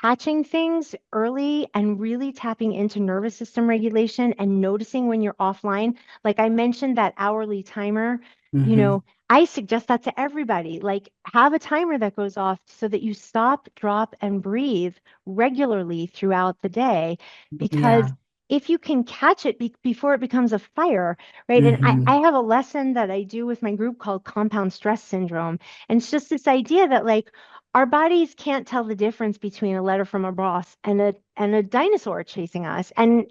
catching things early and really tapping into nervous system regulation and noticing when you're offline. Like I mentioned, that hourly timer, you Hmm. know, I suggest that to everybody. Like have a timer that goes off so that you stop, drop, and breathe regularly throughout the day. Because Yeah. if you can catch it before it becomes a fire, right? And I Hmm. have a lesson that I do with my group called compound stress syndrome. And it's just this idea that like our bodies can't tell the difference between a letter from a boss and a dinosaur chasing us. And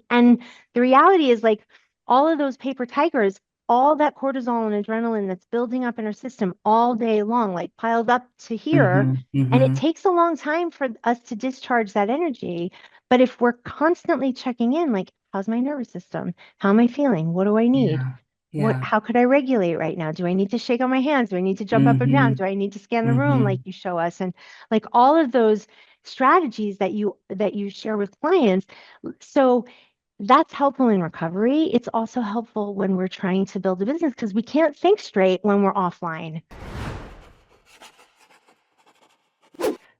the reality is like all of those paper tigers, all that cortisol and adrenaline that's building up in our system all day long, like piled up to here. Hmm. And it Hmm. takes a long time for us to discharge that energy. But if we're constantly checking in, like, how's my nervous system? How am I feeling? What do I need? Yeah. Yeah. How could I regulate right now? Do I need to shake out my hands? Do I need to jump up and down? Hmm. Do I need to scan the room like Hmm. you show us? And like all of those strategies that you share with clients. So that's helpful in recovery. It's also helpful when we're trying to build a business because we can't think straight when we're offline.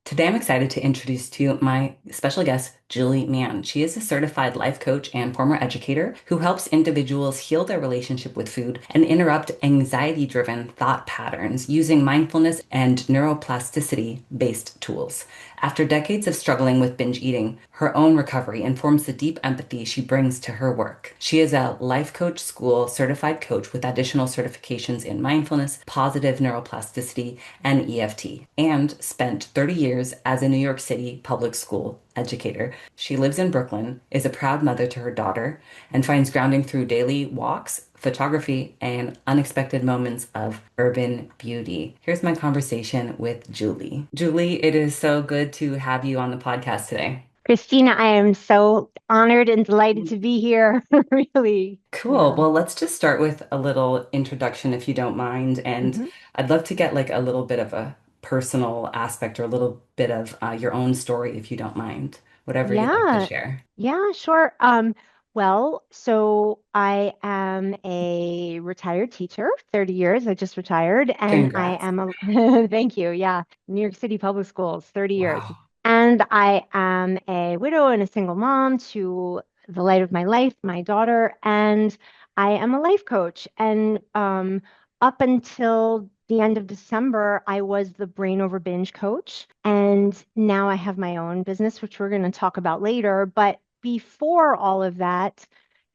Today, I'm excited to introduce to you my special guest, Julie Mann. She is a certified life coach and former educator who helps individuals heal their relationship with food and interrupt anxiety-driven thought patterns using mindfulness and neuroplasticity-based tools. After decades of struggling with binge eating, her own recovery informs the deep empathy she brings to her work. She is a life coach school certified coach with additional certifications in mindfulness, positive neuroplasticity, and EFT, and spent 30 years as a New York City public school educator. She lives in Brooklyn, is a proud mother to her daughter, and finds grounding through daily walks, photography, and unexpected moments of urban beauty. Here's my conversation with Julie. Julie, it is so good to have you on the podcast today. Christina, I am so honored and delighted to be here. Really. Cool. Yeah. Well, let's just start with a little introduction, if you don't mind. And Mhm. I'd love to get like a little bit of a personal aspect or a little bit of your own story, if you don't mind. Whatever you'd like to Yeah. share. Yeah, sure. Well, so I am a retired teacher, 30 years. I just retired, and I Congrats. am a thank you. Yeah, New York City Public Schools, 30 years. Wow. And I am a widow and a single mom to the light of my life, my daughter, and I am a life coach. And up until the end of December, I was the Brain Over Binge coach. And now I have my own business, which we're going to talk about later. But before all of that,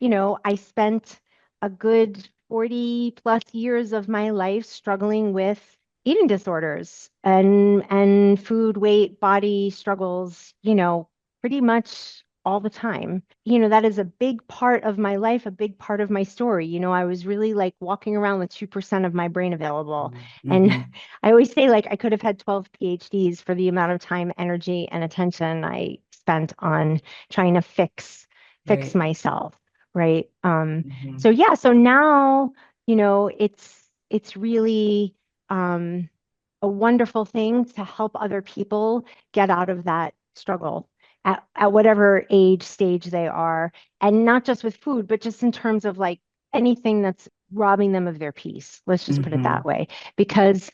I spent a good 40 plus years of my life struggling with eating disorders and food, weight, body struggles, pretty much all the time. That is a big part of my life, a big part of my story. I was really like walking around with 2% of my brain available. And Mm-hmm. I always say like I could have had 12 PhDs for the amount of time, energy, and attention I spent on trying to fix Right. myself, right? Mm-hmm. So yeah, so now, it's really a wonderful thing to help other people get out of that struggle at whatever age stage they are. And not just with food, but just in terms of like anything that's robbing them of their peace. Let's just put it Mm-hmm. that way. Because,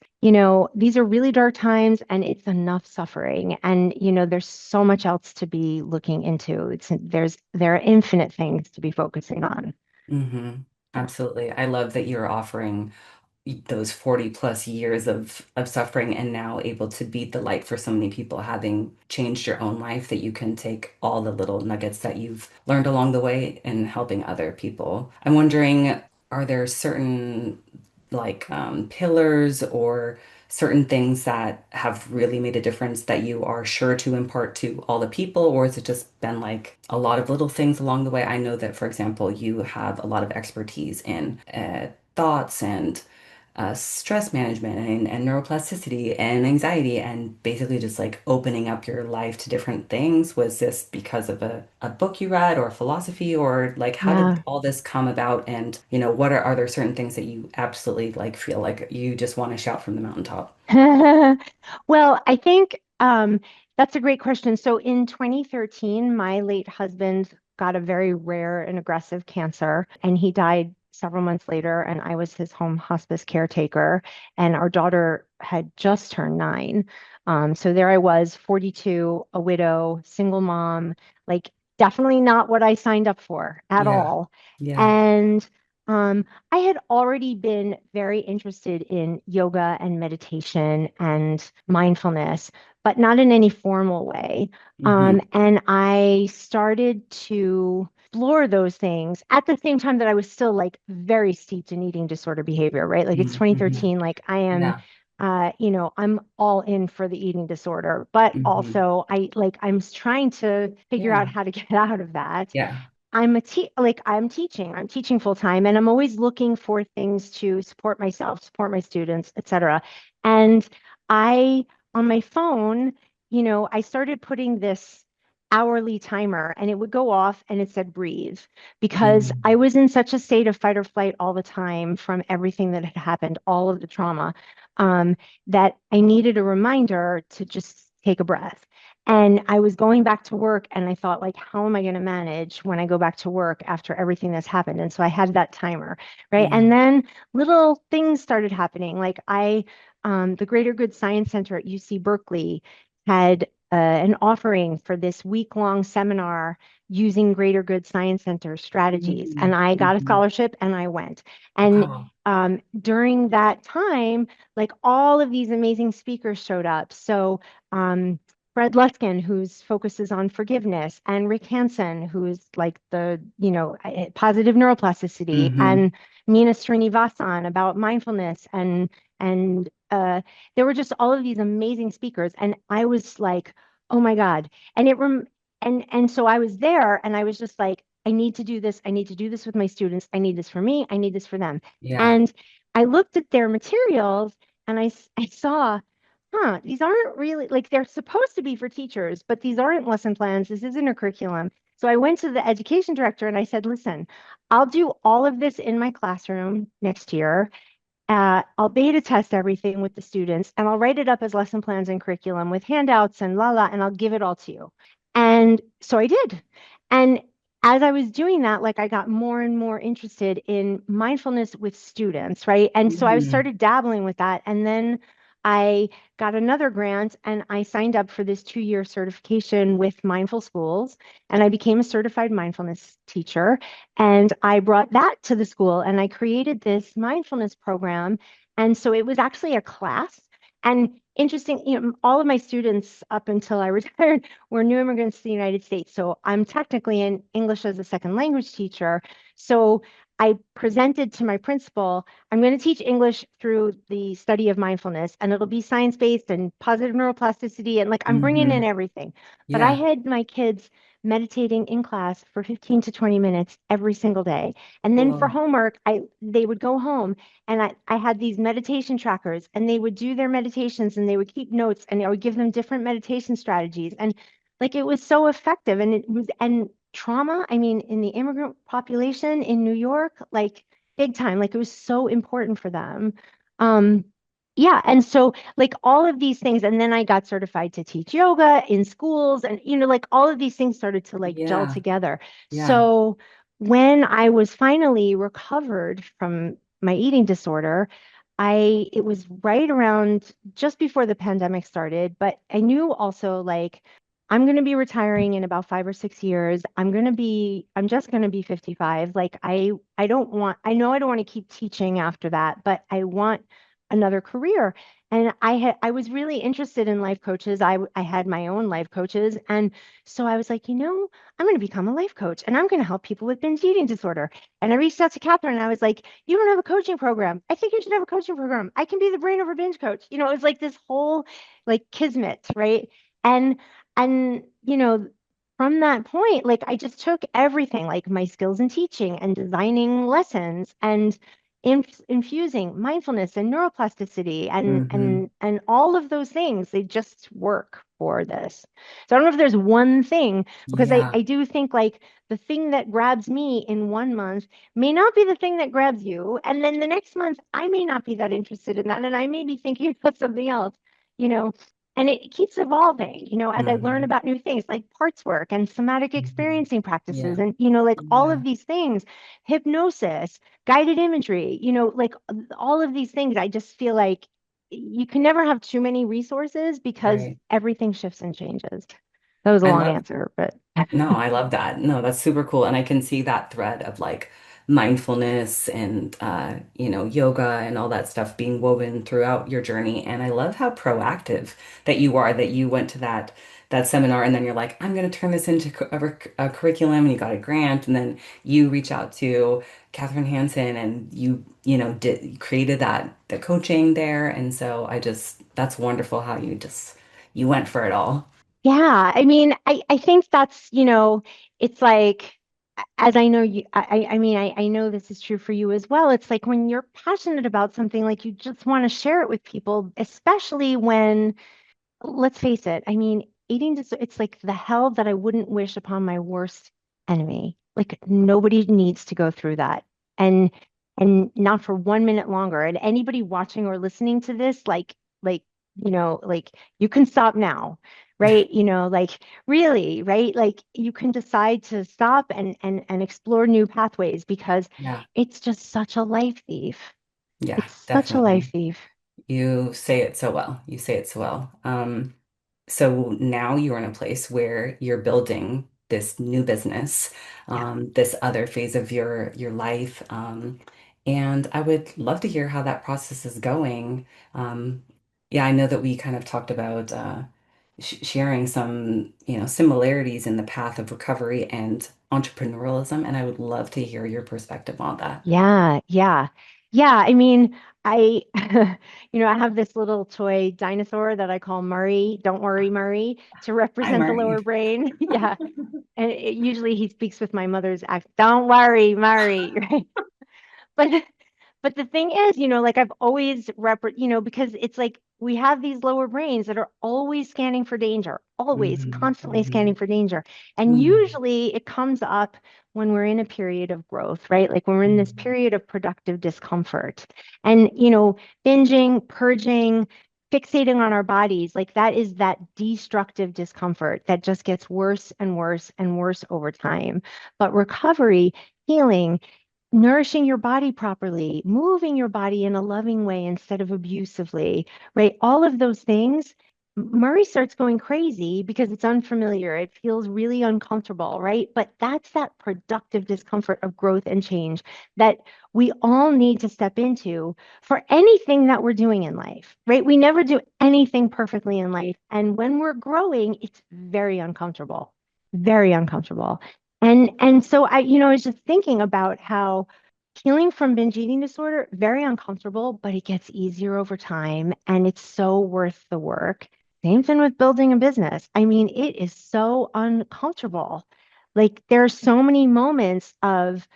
these are really dark times and it's enough suffering. And, there's so much else to be looking into. There are infinite things to be focusing on. Mm-hmm. Yeah. Absolutely. I love that you're offering those 40 plus years of suffering and now able to beat the light for so many people, having changed your own life, that you can take all the little nuggets that you've learned along the way and helping other people. I'm wondering, are there certain pillars or certain things that have really made a difference that you are sure to impart to all the people, or has it just been like a lot of little things along the way? I know that, for example, you have a lot of expertise in thoughts and stress management and neuroplasticity and anxiety and basically just like opening up your life to different things. Was this because of a book you read or philosophy, or like how did Yeah. all this come about? And are there certain things that you absolutely like feel like you just want to shout from the mountaintop? Well, I think that's a great question. So in 2013, my late husband got a very rare and aggressive cancer, and he died several months later, and I was his home hospice caretaker. And our daughter had just turned 9. So there I was, 42, a widow, single mom, like definitely not what I signed up for at Yeah. all. Yeah. And I had already been very interested in yoga and meditation and mindfulness, but not in any formal way. Hmm. And I started to explore those things at the same time that I was still like very steeped in eating disorder behavior, right? Like it's Hmm. 2013, like I am, Yeah. I'm all in for the eating disorder, but Hmm. also I'm trying to figure out Yeah. how to get out of that. Yeah. I'm teaching full time, and I'm always looking for things to support myself, support my students, etc. And I, on my phone, I started putting this hourly timer, and it would go off and it said breathe, because I Mm. was in such a state of fight or flight all the time from everything that had happened, all of the trauma, um, that I needed a reminder to just take a breath. And I was going back to work and I thought, like, how am I going to manage when I go back to work after everything that's happened? And so I had that timer, right? Yeah. And then little things started happening. The Greater Good Science Center at UC Berkeley had an offering for this week-long seminar using Greater Good Science Center strategies. And I got a Mm-hmm. scholarship and I went. And Wow. during that time, like all of these amazing speakers showed up. So, Fred Luskin, whose focuses on forgiveness, and Rick Hansen, who's like positive neuroplasticity, Hmm. and Meena Srinivasan about mindfulness, and there were just all of these amazing speakers, and I was like, oh my God. And so I was there, and I was just like, I need to do this. I need to do this with my students. I need this for me. I need this for them. Yeah. And I looked at their materials, and I saw, these aren't really like they're supposed to be for teachers, but these aren't lesson plans. This isn't a curriculum. So I went to the education director and I said, listen, I'll do all of this in my classroom next year. I'll beta test everything with the students and I'll write it up as lesson plans and curriculum with handouts and and I'll give it all to you. And so I did. And as I was doing that, like I got more and more interested in mindfulness with students, right? And so I Hmm. started dabbling with that. And then I got another grant and I signed up for this 2-year certification with Mindful Schools. And I became a certified mindfulness teacher. And I brought that to the school and I created this mindfulness program. And so it was actually a class. And interesting, all of my students up until I retired were new immigrants to the United States. So I'm technically an English as a second language teacher. So I presented to my principal, I'm going to teach English through the study of mindfulness, and it'll be science-based and positive neuroplasticity. And like I'm bringing in Hmm. everything. But I Yeah. had my kids meditating in class for 15 to 20 minutes every single day. And then for Cool. homework, they would go home and I had these meditation trackers and they would do their meditations and they would keep notes and I would give them different meditation strategies. And like it was so effective. And trauma, I mean, in the immigrant population in New York, like big time, like it was so important for them. Um, yeah, and so like all of these things, and then I got certified to teach yoga in schools, and like all of these things started to like gel Yeah. together. Yeah. So when I was finally recovered from my eating disorder, it was right around just before the pandemic started, but I knew also like I'm going to be retiring in about 5 or 6 years. I'm just going to be 55. Like I know I don't want to keep teaching after that, but I want another career. And I was really interested in life coaches. I had my own life coaches. And so I was like, I'm going to become a life coach and I'm going to help people with binge eating disorder. And I reached out to Catherine and I was like, you don't have a coaching program. I think you should have a coaching program. I can be the brain over binge coach. It was like this whole like kismet, right? And from that point, like I just took everything, like my skills in teaching and designing lessons and infusing mindfulness and neuroplasticity and Hmm. and and all of those things, they just work for this. So I don't know if there's one thing, because I, Yeah. I do think like the thing that grabs me in one month may not be the thing that grabs you. And then the next month, I may not be that interested in that. And I may be thinking about something else, you know. And it keeps evolving, as I learn Hmm. about new things like parts work and somatic Hmm. experiencing practices Yeah. and, like all Yeah. of these things, hypnosis, guided imagery, like all of these things. I just feel like you can never have too many resources because Right. everything shifts and changes. That was a I long love answer, but No, I love that. No, that's super cool. And I can see that thread of like mindfulness and yoga and all that stuff being woven throughout your journey. And I love how proactive that you are, that you went to that seminar and then you're like, I'm going to turn this into a curriculum, and you got a grant, and then you reach out to Catherine Hansen and you created the coaching there. And so that's wonderful how you went for it all. yeah, I mean, I think that's, it's like, as I know you, I mean, I know this is true for you as well. It's like when you're passionate about something, like you just want to share it with people, especially when, let's face it, I mean, it's like the hell that I wouldn't wish upon my worst enemy. Like nobody needs to go through that. And not for 1 minute longer. And anybody watching or listening to this, like, like you can stop now, right? Like really, right? Like you can decide to stop and explore new pathways because Yeah. it's just such a life thief. Yeah, It's such a life definitely. thief. You say it so well. You say it so well. So now you're in a place where you're building this new business, Yeah. this other phase of your life. And I would love to hear how that process is going. Um, yeah, I know that we kind of talked about sh sharing some, similarities in the path of recovery and entrepreneurialism, and I would love to hear your perspective on that. Yeah, yeah. Yeah, I mean, I I have this little toy dinosaur that I call Murray. Don't worry, Murray, to Hi, represent the Murray. lower brain. Yeah. And usually he speaks with my mother's accent. Don't worry, Murray, right? But but the thing is, like I've always because it's like we have these lower brains that are always scanning for danger, always Hmm. constantly scanning Hmm. for danger. And Hmm. usually it comes up when we're in a period of growth, right? Like when we're in this Hmm. period of productive discomfort. And, binging, purging, fixating on our bodies, like that is that destructive discomfort that just gets worse and worse and worse over time. But recovery, healing, nourishing your body properly, moving your body in a loving way instead of abusively, right? All of those things. Murray starts going crazy because it's unfamiliar. It feels really uncomfortable, right? But that's that productive discomfort of growth and change that we all need to step into for anything that we're doing in life, right? We never do anything perfectly in life. And when we're growing, it's very uncomfortable, very uncomfortable. And so I was just thinking about how healing from binge eating disorder, very uncomfortable, but it gets easier over time and it's so worth the work. Same thing with building a business. I mean, it is so uncomfortable. Like there are so many moments of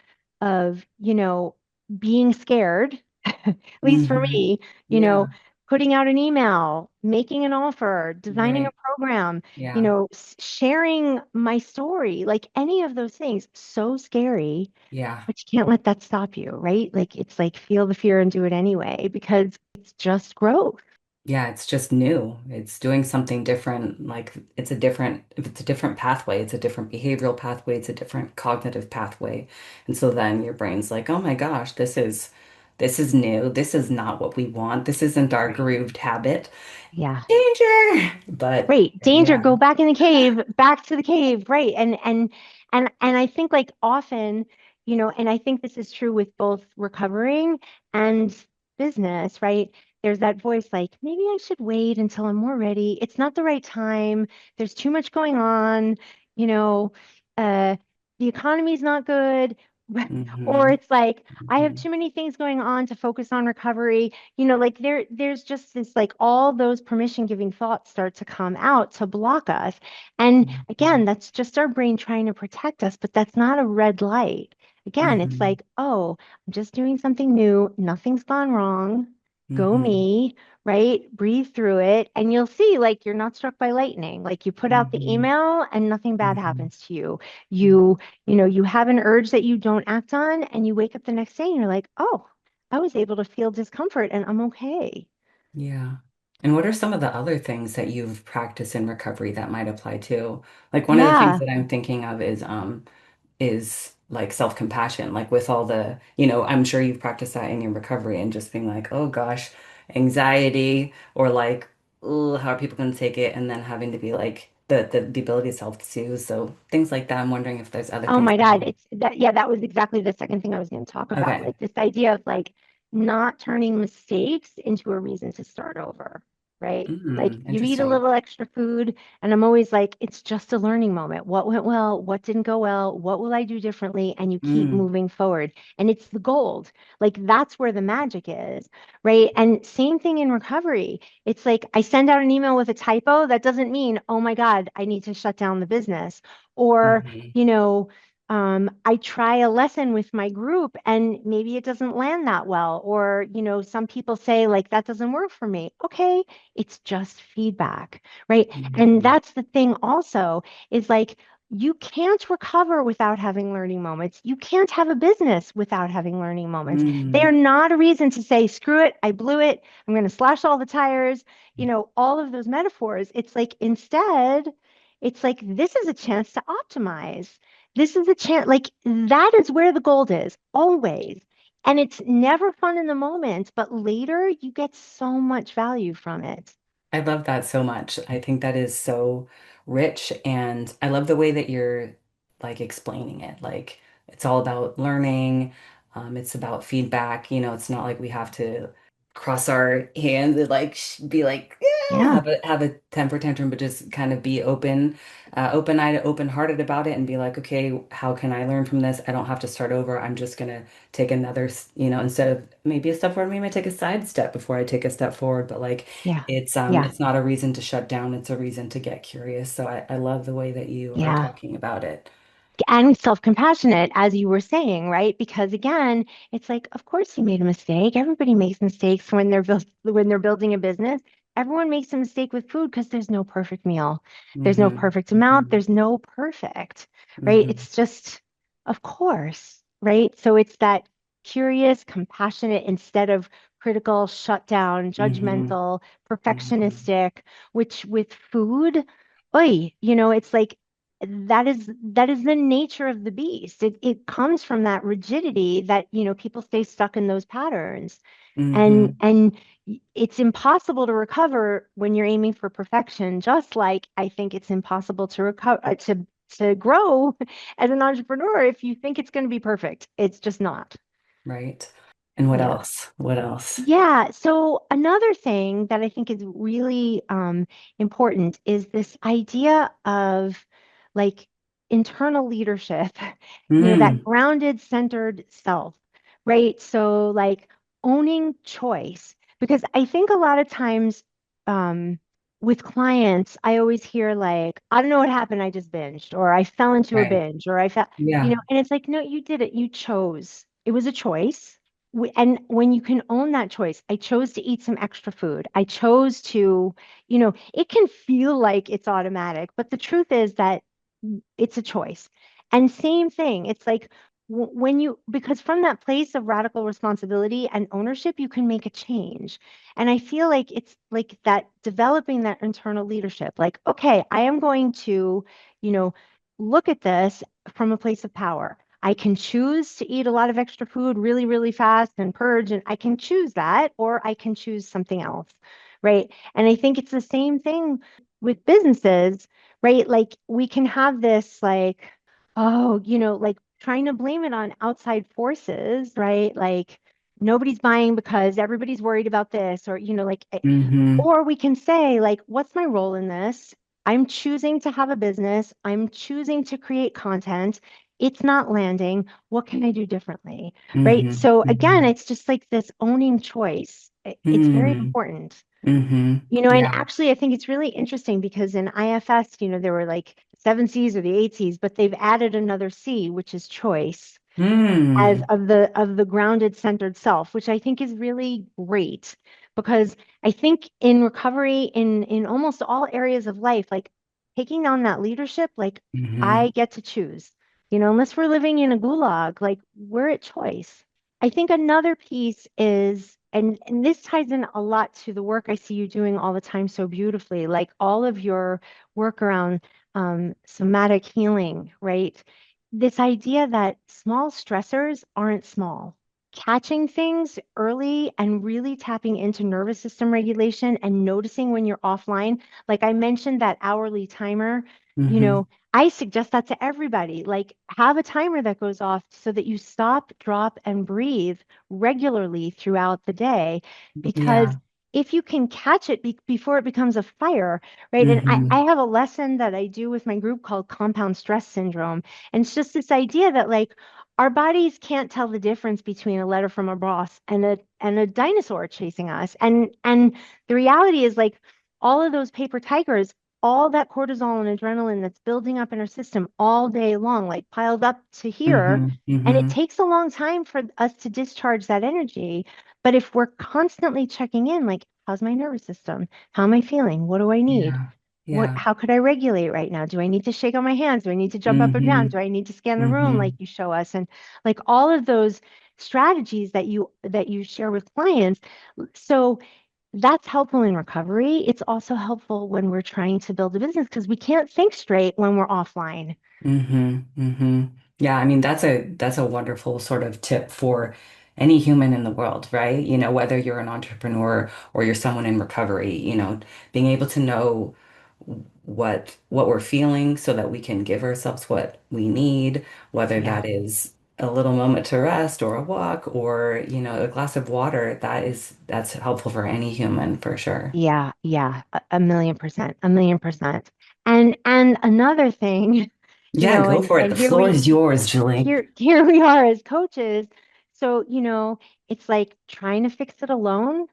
being scared, at least for Hmm. me, Yeah, putting out an email, making an offer, designing a right. program, Yeah, sharing my story, like any of those things, so scary, yeah, but you can't let that stop you, right? Like it's like feel the fear and do it anyway because it's just growth. yeah. It's just new. It's doing something different. Like if it's a different pathway, it's a different behavioral pathway, it's a different cognitive pathway. And so then your brain's like, oh my gosh, this is new. This is not what we want. This isn't our Right. grooved habit. Yeah. Danger. But Right. Danger, yeah. go back in the cave, back to the cave. Right. And I think like often, and I think this is true with both recovering and business, right? There's that voice like, maybe I should wait until I'm more ready. It's not the right time. There's too much going on, you know, uh, the economy's not good. Or Hmm. it's like, I have Hmm. too many things going on to focus on recovery. Like there's just this like all those permission giving thoughts start to come out to block us. And again, that's just our brain trying to protect us, but that's not a red light. Again, it's Hmm. like, oh, I'm just doing something new. Nothing's gone wrong. Go Hmm. me, right? Breathe through it. And you'll see like you're not struck by lightning. Like you put out the Hmm. email and nothing bad Hmm. happens to you. You have an urge that you don't act on, and you wake up the next day and you're like, oh, I was able to feel discomfort and I'm okay. Yeah. And what are some of the other things that you've practiced in recovery that might apply to? Like one of the things Yeah. that I'm thinking of is like self-compassion, like with all I'm sure you've practiced that in your recovery and just being like, oh gosh, anxiety or like, "Ugh, how are people going to take it?" And then having to be like the ability to self-soothe. So things like that. I'm wondering if there's other Oh things my that God, you. it's that, yeah, that was exactly the second thing I was going to talk about. Okay. Like this idea of like not turning mistakes into a reason to start over, right? Like you eat a Interesting. little extra food, and I'm always like, it's just a learning moment. What went well? What didn't go well? What will I do differently? And you keep Mm, moving forward. And it's the gold. Like that's where the magic is, right? And same thing in recovery. It's like I send out an email with a typo. That doesn't mean, oh my God, I need to shut down the business. Or, hmm you know, I try a lesson with my group and maybe it doesn't land that well. Or, some people say, like, that doesn't work for me. Okay, it's just feedback, right? And hmm that's the thing also is like, you can't recover without having learning moments. You can't have a business without having learning moments. They are mm. not a reason to say, screw it, I blew it, I'm going to slash all the tires, all of those metaphors. It's like, instead, it's like, this is a chance to optimize. This is a chance, like that is where the gold is, always. And it's never fun in the moment, but later you get so much value from it. I love that so much. I think that is so rich, and I love the way that you're like explaining it. Like it's all about learning. It's about feedback. It's not like we have to cross our hands and like be like, yeah, Yeah, have a temper tantrum, but just kind of be open-eyed, open-hearted about it, and be like, okay, how can I learn from this? I don't have to start over. I'm just gonna take another, instead of maybe a step forward, maybe I take a side step before I take a step forward, but like. yeah, It's yeah, it's not a reason to shut down, it's a reason to get curious. So I love the way that you are yeah. talking about it. And self-compassionate, as you were saying, right? Because again, it's like, of course you made a mistake. Everybody makes mistakes when they're building a business. Everyone makes a mistake with food because there's no perfect meal. There's no Hmm perfect amount. hmm There's no perfect, right? hmm It's just, of course, right? So it's that curious, compassionate instead of critical, shut down, hmm judgmental, hmm perfectionistic, which with food, oy, it's like that is the nature of the beast. It comes from that rigidity that, people stay stuck in those patterns. And hmm and it's impossible to recover when you're aiming for perfection, just like I think it's impossible to recover to grow as an entrepreneur if you think it's going to be perfect. It's just not. Right. And what Yeah. else? What else? Yeah. So another thing that I think is really important is this idea of like internal leadership, that Mm, grounded, centered self, right? So like owning choice, because I think a lot of times um, with clients, I always hear like, I don't know what happened. I just binged, or I fell into a right. binge, or I fell, Yeah. and it's like, no, you did it. You chose. It was a choice and when you can own that choice, I chose to eat some extra food. I chose to, it can feel like it's automatic, but the truth is that it's a choice. And same thing, it's like when because from that place of radical responsibility and ownership, you can make a change. And I feel like it's like that developing that internal leadership, like, okay, I am going to, you know, look at this from a place of power. I can choose to eat a lot of extra food really, really fast and purge, and I can choose that, or I can choose something else, right? And I think it's the same thing with businesses, right? Like we can have this like, oh, like trying to blame it on outside forces, right? Like nobody's buying because everybody's worried about this, or, like, hmm or we can say, like, what's my role in this? I'm choosing to have a business. I'm choosing to create content. It's not landing. What can I do differently? Right. hmm So again, hmm it's just like this owning choice. It's very hmm important. hmm And Yeah. actually, I think it's really interesting because in IFS, there were like seven C's or the eight C's, but they've added another C, which is choice as Mm, of the grounded centered self, which I think is really great because I think in recovery in almost all areas of life, like taking on that leadership, like hmm I get to choose, unless we're living in a gulag, like we're at choice. I think another piece is, and this ties in a lot to the work I see you doing all the time so beautifully, like all of your work around somatic healing, right? This idea that small stressors aren't small. catching things early and really tapping into nervous system regulation and noticing when you're offline. Like I mentioned, that hourly timer, you Hmm. know, I suggest that to everybody. Like have a timer that goes off so that you stop, drop, and breathe regularly throughout the day. Because Yeah. if you can catch it before it becomes a fire, right? And I Hmm. have a lesson that I do with my group called compound stress syndrome. And it's just this idea that like our bodies can't tell the difference between a letter from a boss and a dinosaur chasing us. And the reality is like all of those paper tigers, all that cortisol and adrenaline that's building up in our system all day long, like piled up to here. Hmm. And it Hmm. takes a long time for us to discharge that energy. But if we're constantly checking in, like, how's my nervous system? How am I feeling? What do I need? Yeah. What, Yeah. how could I regulate right now? Do I need to shake out my hands? Do I need to jump up and down? Hmm. Do I need to scan the room like Hmm. you show us? And like all of those strategies that you share with clients. So that's helpful in recovery. It's also helpful when we're trying to build a business because we can't think straight when we're offline. Hmm. Hmm. Yeah, I mean that's a wonderful sort of tip for any human in the world, right? Whether you're an entrepreneur or you're someone in recovery, being able to know what we're feeling so that we can give ourselves what we need, whether Yeah. that is a little moment to rest or a walk or, a glass of water, that's helpful for any human for sure. Yeah, yeah, a million percent, a million percent. And another thing, Yeah, go and for it. and The floor is yours, Julie. here we are as coaches. So, it's like trying to fix it alone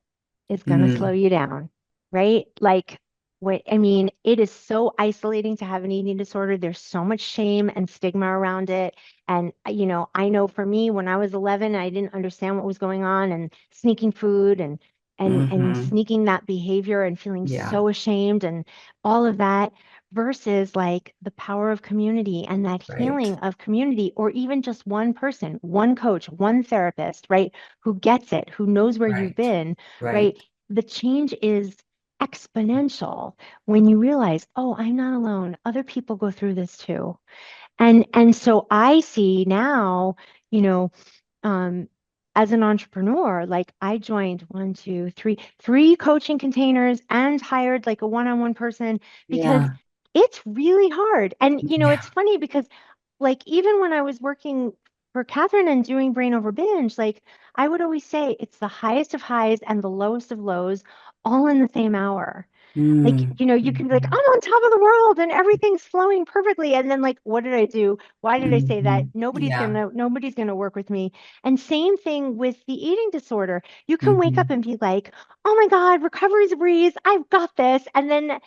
is going to slow Mm, you down, right? Like, I mean, it is so isolating to have an eating disorder. There's so much shame and stigma around it. And, I know for me, when I was 11, I didn't understand what was going on and sneaking food and hmm. sneaking that behavior and feeling Yeah, so ashamed and all of that versus like the power of community and that right, healing of community, or even just one person, one coach, one therapist, right? Who gets it, who knows where you've right, been, right? right. The change is exponential when you realize, oh, I'm not alone. Other people go through this too. And so I see now, you know, um, as an entrepreneur, like I joined three coaching containers and hired like a one-on-one person because Yeah, it's really hard. And yeah. it's funny because like even when I was working for Catherine and doing Brain Over Binge, like I would always say it's the highest of highs and the lowest of lows all in the same hour. Like, Mm, you can be like, I'm hmm. on top of the world and everything's flowing perfectly. And then like, what did I do? Why did I say that? Hmm. Yeah. Nobody's gonna work with me. And same thing with the eating disorder. You can wake up Hmm. and be like, oh my God, recovery's a breeze. I've got this. And then,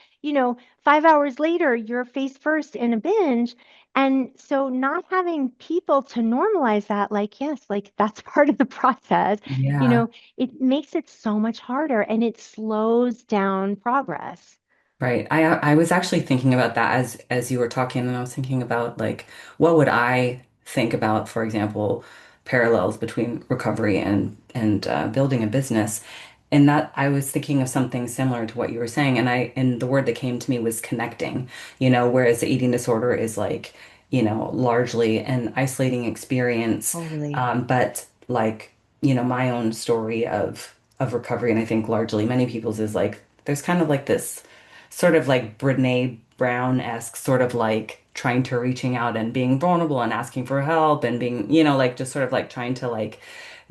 5 hours later, you're face first in a binge. And so not having people to normalize that, like, yes, like that's part of the process, you Yeah. know, it makes it so much harder and it slows down progress. Right. I was actually thinking about that as you were talking, and I was thinking about like what would I think about, for example, parallels between recovery and building a business. And that I was thinking of something similar to what you were saying, and the word that came to me was connecting, whereas the eating disorder is like, largely an isolating experience. Totally. But like, my own story of recovery, and I think largely many people's is like there's kind of like this sort of like Brene Brown-esque sort of like trying to reaching out and being vulnerable and asking for help and being, like just sort of like trying to like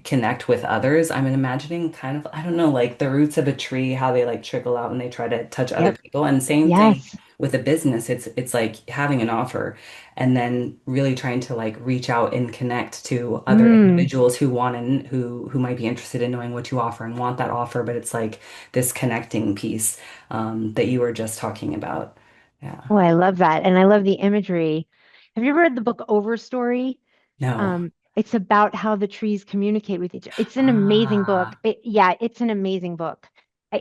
connect with others. I'm imagining kind of, I don't know, like the roots of a tree, how they like trickle out when they try to touch other Yep. people. And same thing Yes. with a business. It's like having an offer and then really trying to like reach out and connect to other Mm. individuals who want and who might be interested in knowing what you offer and want that offer, but it's like this connecting piece that you were just talking about. Yeah. Oh, I love that. And I love the imagery. Have you ever read the book Overstory? No. It's about how the trees communicate with each other. It's an amazing book. Ah, Yeah, it's an amazing book.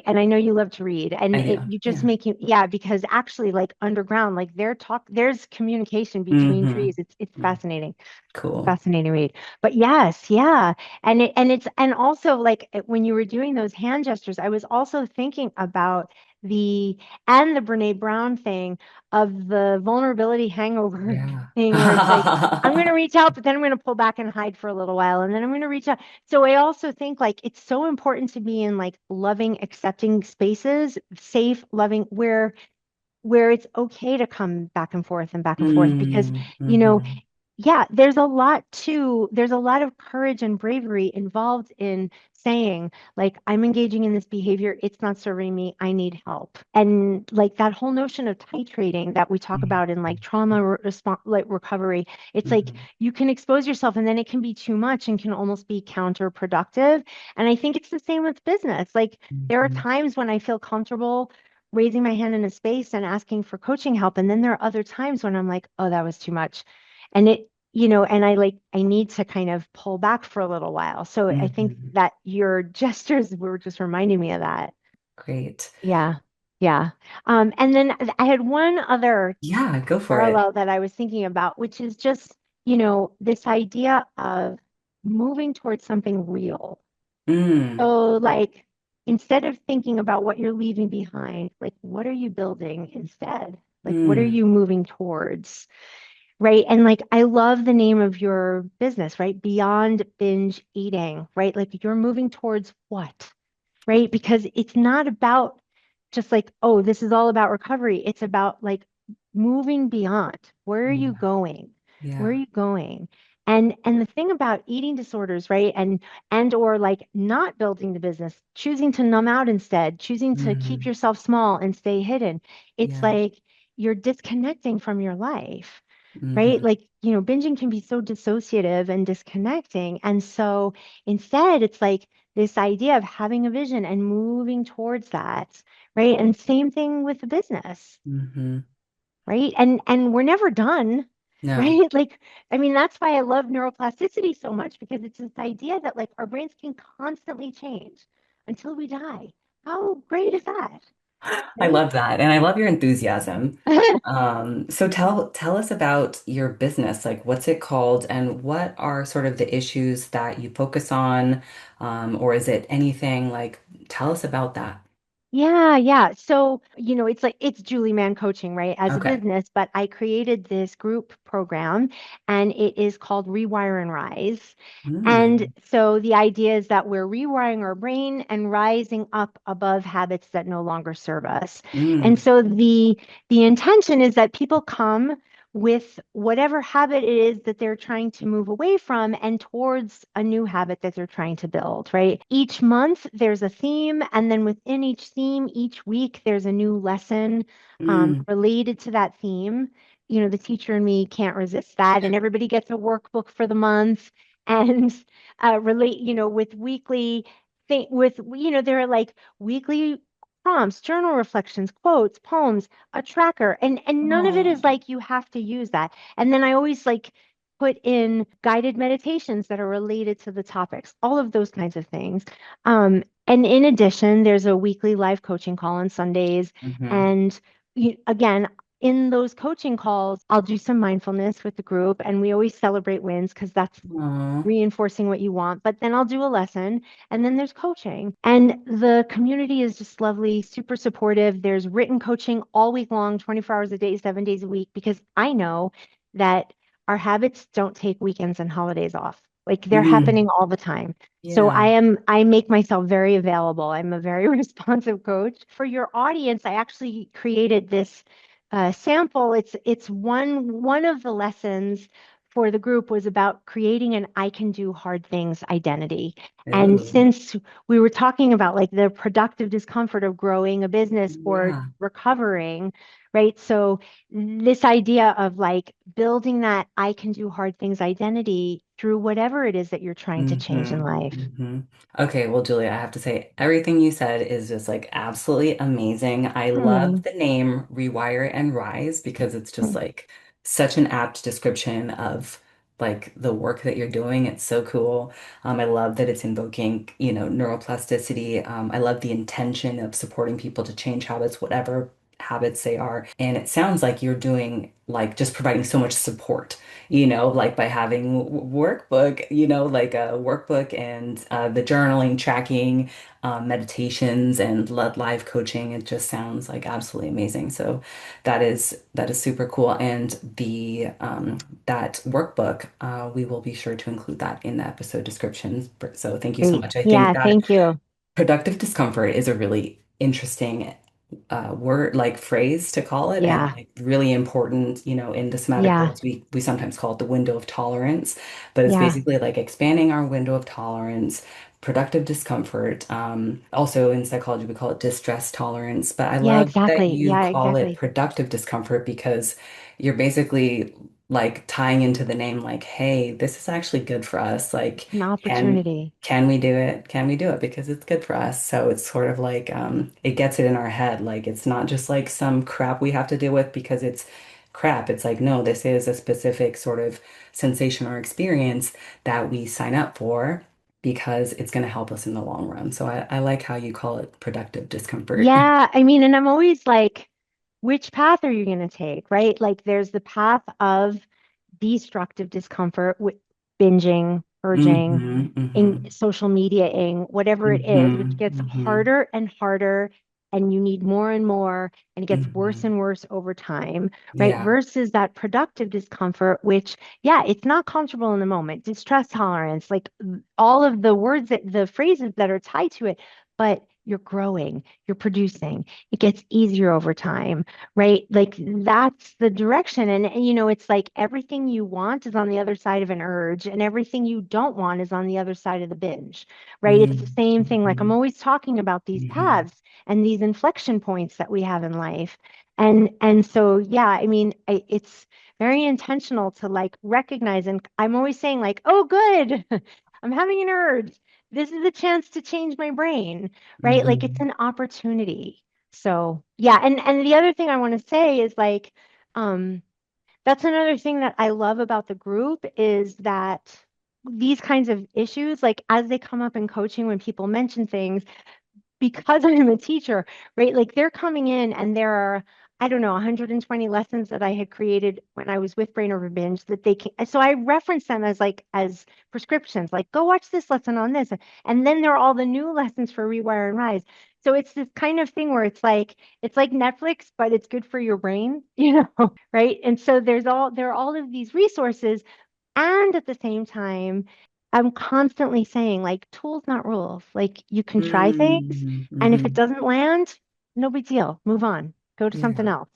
And I know you love to read, and I do. you just Yeah. make you, yeah, because actually, like underground, like there's communication between Hmm. trees. It's fascinating. Cool. Fascinating read. But yes, yeah. And also like when you were doing those hand gestures, I was also thinking about the and the Brene Brown thing of the vulnerability hangover Yeah. thing where it's like I'm going to reach out, but then I'm going to pull back and hide for a little while, and then I'm going to reach out. So I also think like it's so important to be in like loving, accepting spaces, safe, loving, where it's okay to come back and forth because Mm, you know hmm. yeah, there's a lot of courage and bravery involved in saying, like, I'm engaging in this behavior, it's not serving me, I need help. And like that whole notion of titrating that we talk about in like trauma response, like recovery, it's like Hmm. you can expose yourself and then it can be too much and can almost be counterproductive. And I think it's the same with business. Like, there are Hmm. times when I feel comfortable raising my hand in a space and asking for coaching help. And then there are other times when I'm like, oh, that was too much. And and I need to kind of pull back for a little while. So I think Hmm. that your gestures were just reminding me of that. Great. Yeah. Yeah. And then I had one other Yeah, go for it. parallel that I was thinking about, which is just, this idea of moving towards something real. Mm, So, like, instead of thinking about what you're leaving behind, like, what are you building instead? Like, what are mm, you moving towards? Right. And like, I love the name of your business, right? Beyond binge eating, right? Like, you're moving towards what? Right? Because it's not about just like, oh, this is all about recovery. It's about like moving beyond. Where are you yeah, going? Where are yeah. you going? And the thing about eating disorders, right? And or like not building the business, choosing to numb out instead, choosing to keep Hmm. yourself small and stay hidden. It's Yeah. like you're disconnecting from your life, right? Hmm. Like, binging can be so dissociative and disconnecting. And so instead, it's like this idea of having a vision and moving towards that, right? And same thing with the business, Hmm. right? And we're never done, No. right? Like, I mean, that's why I love neuroplasticity so much because it's this idea that like our brains can constantly change until we die. How great is that, I right? love that. And I love your enthusiasm. So tell us about your business. Like, what's it called and what are sort of the issues that you focus on? Or is it anything like, tell us about that. Yeah, yeah. So, it's like it's Julie Mann Coaching, right, as a Okay. business, but I created this group program and it is called Rewire and Rise. And Mm, so the idea is that we're rewiring our brain and rising up above habits that no longer serve us. And mm, so the intention is that people come with whatever habit it is that they're trying to move away from and towards a new habit that they're trying to build, right? Each month there's a theme, and then within each theme, each week there's a new lesson mm. related to that theme. The teacher and me can't resist that, and everybody gets a workbook for the month and relate, with weekly thing with, there are like weekly prompts, journal reflections, quotes, poems, a tracker, and none of it Oh. is like you have to use that. And then I always like put in guided meditations that are related to the topics, all of those kinds of things. And in addition, there's a weekly live coaching call on Sundays. Hmm. And again, in those coaching calls, I'll do some mindfulness with the group, and we always celebrate wins because that's Oh. reinforcing what you want. But then I'll do a lesson, and then there's coaching. And the community is just lovely, super supportive. There's written coaching all week long, 24 hours a day, 7 days a week, because I know that our habits don't take weekends and holidays off. Like, they're Mm, happening all the time. So yeah. I make myself very available. I'm a very responsive coach. For your audience, I actually created this sample. It's one of the lessons for the group was about creating an I can do hard things identity. And Oh, since we were talking about like the productive discomfort of growing a business or yeah. recovering, right? So this idea of like building that I can do hard things identity through whatever it is that you're trying to change in Hmm. life. Hmm. Okay, well, Julia, I have to say everything you said is just like absolutely amazing. I love Hmm. the name Rewire and Rise because it's just like such an apt description of like the work that you're doing. It's so cool. I love that it's invoking, neuroplasticity. I love the intention of supporting people to change habits, whatever habits they are. And it sounds like you're doing like just providing so much support, like by having workbook, like a workbook and the journaling, tracking, meditations and live coaching. It just sounds like absolutely amazing. So that is super cool. And the that workbook, we will be sure to include that in the episode description. So thank you so Great. much. I think Yeah, that thank you. productive discomfort is a really interesting word, like phrase to call it, and Yeah, like really important, in the somatic yeah, world, we sometimes call it the window of tolerance, but it's yeah, basically like expanding our window of tolerance, productive discomfort. Also in psychology, we call it distress tolerance, but I yeah, love that exactly. you Yeah, call it exactly. productive discomfort because you're basically like tying into the name, like, hey, this is actually good for us. Like, It's an can opportunity. can we do it? Can we do it? Because it's good for us. So it's sort of like it gets it in our head. Like it's not just like some crap we have to deal with because it's crap. It's like, no, this is a specific sort of sensation or experience that we sign up for because it's going to help us in the long run. So I like how you call it productive discomfort. Yeah, I mean, and I'm always like, which path are you going to take, right? Like, there's the path of destructive discomfort with binging, purging, Hmm. in Hmm. social mediaing, whatever it is, which Hmm. gets Hmm. harder and harder, and you need more and more, and it gets worse Hmm. and worse over time, right? Yeah. Versus that productive discomfort, which, yeah, it's not comfortable in the moment. Distress tolerance, like all of the words that the phrases that are tied to it, but you're growing, you're producing, it gets easier over time, right? Like that's the direction. And it's like everything you want is on the other side of an urge, and everything you don't want is on the other side of the binge, right? It's the Mm-hmm. same thing. Like I'm Mm-hmm. always talking about these Mm-hmm. paths and these inflection points that we have in life. And so, yeah, I mean, it's very intentional to like recognize, and I'm always saying, like, oh, good, I'm having an urge. This is a chance to change my brain, right? Like it's Mm-hmm. an opportunity. So yeah, and the other thing I want to say is like, um, that's another thing that I love about the group is that these kinds of issues, like as they come up in coaching, when people mention things, because I'm a teacher, right? Like they're coming in and there are, I don't know, 120 lessons that I had created when I was with Brain Over Binge that they can, so I reference them as like as prescriptions, like go watch this lesson on this. And then there are all the new lessons for Rewire and Rise. So it's this kind of thing where it's like Netflix, but it's good for your brain, right? And so there are all of these resources. And at the same time, I'm constantly saying, like, tools, not rules. Like, you can try things, Mm-hmm. and if it Mm-hmm. doesn't land, no big deal. Move on. Go to something Yeah. else.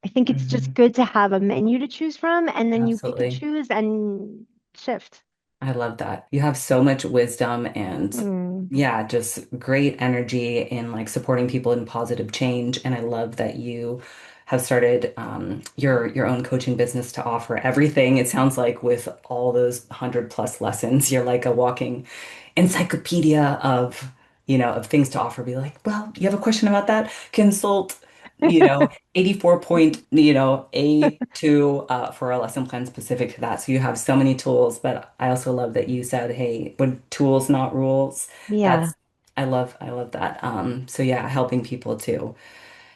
I think it's Hmm. just good to have a menu to choose from, and then you pick and Absolutely. choose and shift. I love that. You have so much wisdom and Mm, yeah, just great energy in like supporting people in positive change. And I love that you have started your own coaching business to offer everything. It sounds like with all those 100+ lessons, you're like a walking encyclopedia of things to offer. Be like, well, you have a question about that? Consult, 84 point, A2 for a lesson plan specific to that. So you have so many tools, but I also love that you said, hey, when tools, not rules. yeah, That's I love that. So yeah, helping people too.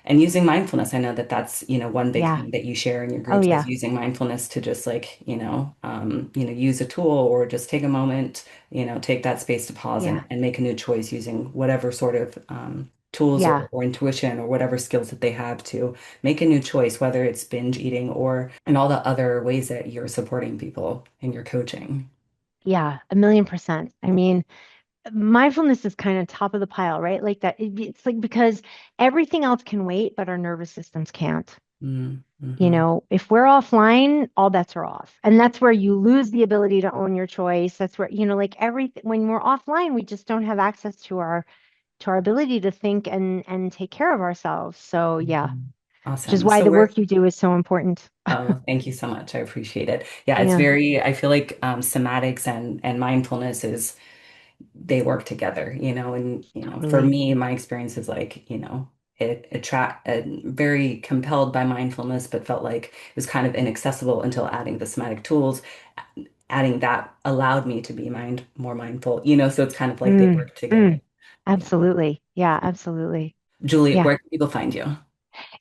And using mindfulness, I know that that's, one big yeah. thing that you share in your Oh, groups is yeah, using mindfulness to just like, use a tool or just take a moment, take that space to pause yeah, and make a new choice using whatever sort of tools yeah. or intuition or whatever skills that they have to make a new choice, whether it's binge eating or and all the other ways that you're supporting people in your coaching. Yeah, 1,000,000%. I mean, mindfulness is kind of top of the pile, right? Like that. It's like because everything else can wait, but our nervous systems can't. Mm-hmm. If we're offline, all bets are off. And that's where you lose the ability to own your choice. That's where, like everything when we're offline, we just don't have access to our ability to think and take care of ourselves. So yeah, Hmm. which is Awesome. why So the we're work you do is so important. Oh, thank you so much. I appreciate it. Yeah, it's Yeah, very, I feel like somatics and mindfulness is they work together, and for totally. me, my experience is like, very compelled by mindfulness, but felt like it was kind of inaccessible until adding the somatic tools. Adding that allowed me to be more mindful, so it's kind of like they Mm, work together. mm, Yeah. absolutely. Yeah, absolutely. Julie, Yeah. where can people find you?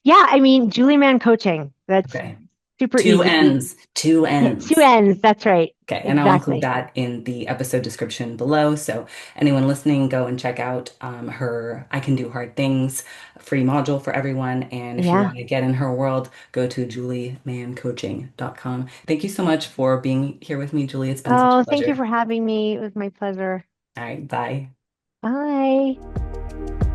Yeah, I mean, Julie Mann Coaching. That's Okay. super Two easy. N's, two Yeah, two N's. N's. That's right. Okay, and I'll include Exactly. that in the episode description below. So anyone listening, go and check out her I Can Do Hard Things free module for everyone. And if you Yeah. want to get in her world, go to juliemancoaching.com. Thank you so much for being here with me, Julie. It's been such a Oh, thank you pleasure. for having me. It was my pleasure. All right, bye. Bye.